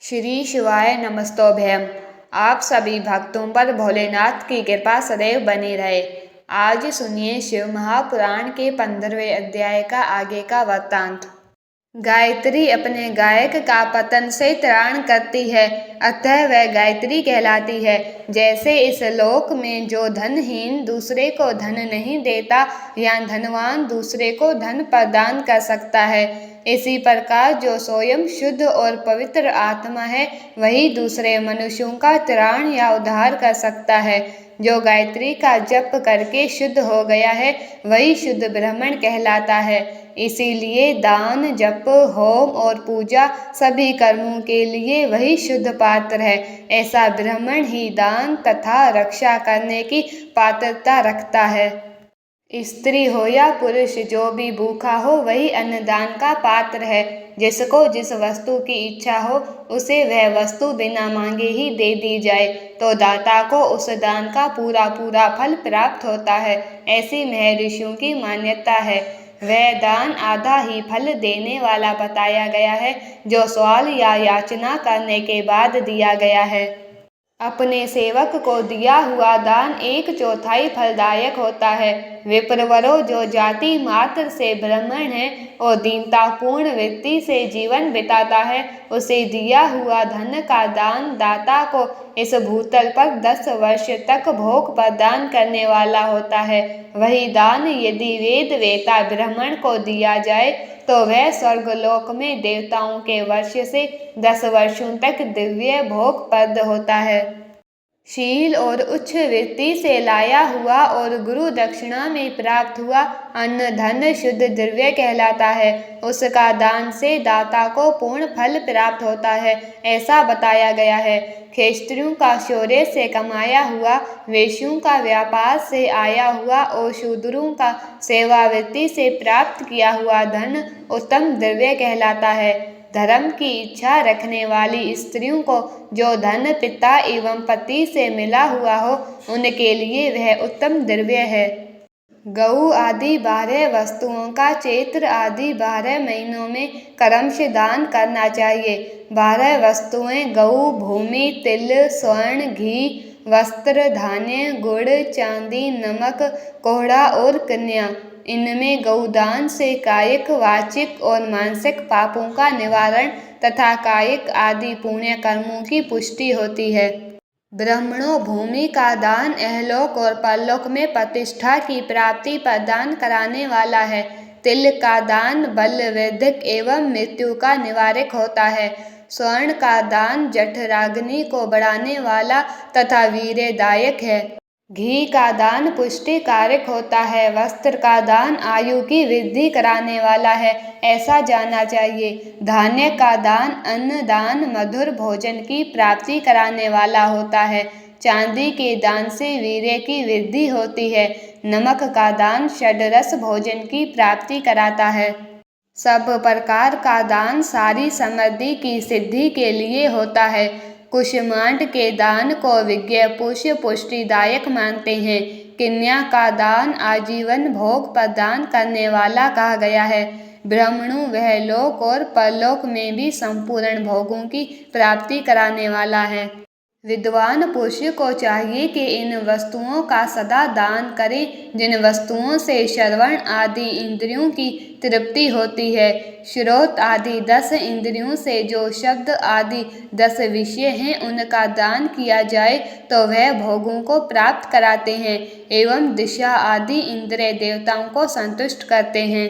श्री शिवाय नमस्तोभ्यम। आप सभी भक्तों पर भोलेनाथ की कृपा सदैव बनी रहे। आज सुनिए शिव महापुराण के 15वें अध्याय का आगे का वृत्तांत। गायत्री अपने गायक का पतन से त्राण करती है, अतः वह गायत्री कहलाती है। जैसे इस लोक में जो धनहीन दूसरे को धन नहीं देता या धनवान दूसरे को धन प्रदान कर सकता है, इसी प्रकार जो स्वयं शुद्ध और पवित्र आत्मा है वही दूसरे मनुष्यों का त्राण या उद्धार कर सकता है। जो गायत्री का जप करके शुद्ध हो गया है वही शुद्ध ब्राह्मण कहलाता है। इसीलिए दान, जप, होम और पूजा सभी कर्मों के लिए वही शुद्ध पात्र है। ऐसा ब्राह्मण ही दान तथा रक्षा करने की पात्रता रखता है। स्त्री हो या पुरुष, जो भी भूखा हो वही अन्नदान का पात्र है। जिसको जिस वस्तु की इच्छा हो उसे वह वस्तु बिना मांगे ही दे दी जाए तो दाता को उस दान का पूरा पूरा फल प्राप्त होता है। ऐसी महर्षियों की मान्यता है। वह दान आधा ही फल देने वाला बताया गया है, जो सवाल या याचना करने के बाद दिया गया है। अपने सेवक को दिया हुआ दान 1/4 फलदायक होता है। विप्रवरों, जो जाति मात्र से ब्राह्मण है और दीनतापूर्ण वृत्ति से जीवन बिताता है, उसे दिया हुआ धन का दान दाता को इस भूतल पर 10 वर्ष तक भोग प्रदान करने वाला होता है। वही दान यदि वेद वेता ब्राह्मण को दिया जाए तो वह स्वर्गलोक में देवताओं के वर्ष से 10 वर्षों तक दिव्य भोग प्रद होता है। शील और उच्च वृत्ति से लाया हुआ और गुरु दक्षिणा में प्राप्त हुआ अन्न धन शुद्ध द्रव्य कहलाता है। उसका दान से दाता को पूर्ण फल प्राप्त होता है, ऐसा बताया गया है। क्षत्रियों का शौर्य से कमाया हुआ, वैश्यों का व्यापार से आया हुआ और शूद्रों का सेवावृत्ति से प्राप्त किया हुआ धन उत्तम द्रव्य कहलाता है। धर्म की इच्छा रखने वाली स्त्रियों को जो धन पिता एवं पति से मिला हुआ हो उनके लिए वह उत्तम द्रव्य है। गऊ आदि 12 वस्तुओं का चैत्र आदि 12 महीनों में क्रमश दान करना चाहिए। 12 वस्तुएं गऊ, भूमि, तिल, स्वर्ण, घी, वस्त्र, धान्य, गुड़, चांदी, नमक, कोहड़ा और कन्या। इनमें गौदान से कायिक, वाचिक और मानसिक पापों का निवारण तथा कायिक आदि पुण्य कर्मों की पुष्टि होती है। ब्राह्मणों, भूमि का दान इहलोक और परलोक में प्रतिष्ठा की प्राप्ति प्रदान कराने वाला है। तिल का दान बल वृद्धिक एवं मृत्यु का निवारक होता है। स्वर्ण का दान जठराग्नि को बढ़ाने वाला तथा वीर्यदायक है। घी का दान पुष्टि कारक होता है। वस्त्र का दान आयु की वृद्धि कराने वाला है, ऐसा जानना चाहिए। धान्य का दान अन्न दान मधुर भोजन की प्राप्ति कराने वाला होता है। चांदी के दान से वीर्य की वृद्धि होती है। नमक का दान षड्रस भोजन की प्राप्ति कराता है। सब प्रकार का दान सारी समृद्धि की सिद्धि के लिए होता है। कुष्मांड के दान को विज्ञ पुष्टिदायक मानते हैं। कन्या का दान आजीवन भोग प्रदान करने वाला कहा गया है। ब्राह्मणों, वह लोक और परलोक में भी संपूर्ण भोगों की प्राप्ति कराने वाला है। विद्वान पुरुष को चाहिए कि इन वस्तुओं का सदा दान करें जिन वस्तुओं से श्रवण आदि इंद्रियों की तृप्ति होती है। श्रोत आदि 10 इंद्रियों से जो शब्द आदि 10 विषय हैं उनका दान किया जाए तो वह भोगों को प्राप्त कराते हैं एवं दिशा आदि इंद्रिय देवताओं को संतुष्ट करते हैं।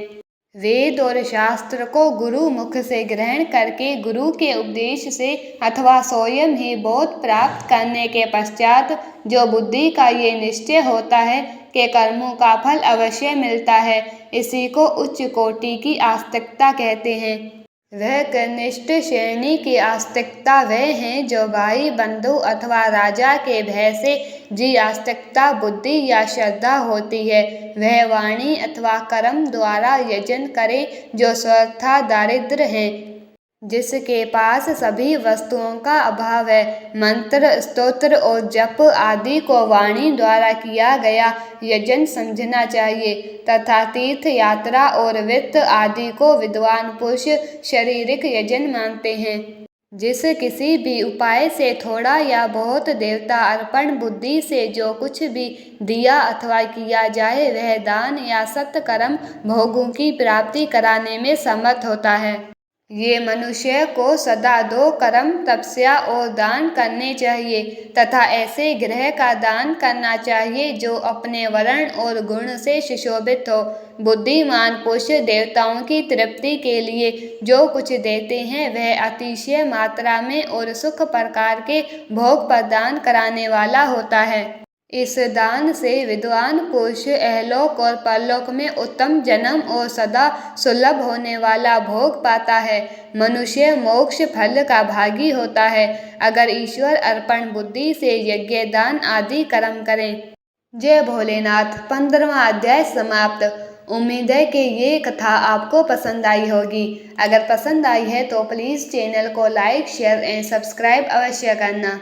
वेद और शास्त्र को गुरु मुख से ग्रहण करके गुरु के उपदेश से अथवा स्वयं ही बोध प्राप्त करने के पश्चात जो बुद्धि का ये निश्चय होता है कि कर्मों का फल अवश्य मिलता है, इसी को उच्च कोटि की आस्तिकता कहते हैं। वह कनिष्ठ श्रेणी की आस्तिकता वह हैं जो भाई बंधु अथवा राजा के भय से जी आस्तिकता बुद्धि या श्रद्धा होती है। वह वाणी अथवा कर्म द्वारा यजन करे जो सर्वथा दारिद्र हैं, जिसके पास सभी वस्तुओं का अभाव है। मंत्र, स्तोत्र और जप आदि को वाणी द्वारा किया गया यजन समझना चाहिए तथा तीर्थ यात्रा और वित्त आदि को विद्वान पुरुष शारीरिक यजन मानते हैं। जिस किसी भी उपाय से थोड़ा या बहुत देवता अर्पण बुद्धि से जो कुछ भी दिया अथवा किया जाए वह दान या सत्कर्म भोगों की प्राप्ति कराने में समर्थ होता है। ये मनुष्य को सदा दो कर्म तपस्या और दान करने चाहिए तथा ऐसे गृह का दान करना चाहिए जो अपने वर्ण और गुण से सुशोभित हो। बुद्धिमान पुरुष देवताओं की तृप्ति के लिए जो कुछ देते हैं वह अतिशय मात्रा में और सुख प्रकार के भोग प्रदान कराने वाला होता है। इस दान से विद्वान पुरुष इहलोक और परलोक में उत्तम जन्म और सदा सुलभ होने वाला भोग पाता है। मनुष्य मोक्ष फल का भागी होता है अगर ईश्वर अर्पण बुद्धि से यज्ञ दान आदि कर्म करें। जय भोलेनाथ। 15वां अध्याय समाप्त। उम्मीद है कि ये कथा आपको पसंद आई होगी। अगर पसंद आई है तो प्लीज़ चैनल को लाइक शेयर एंड सब्सक्राइब अवश्य करना।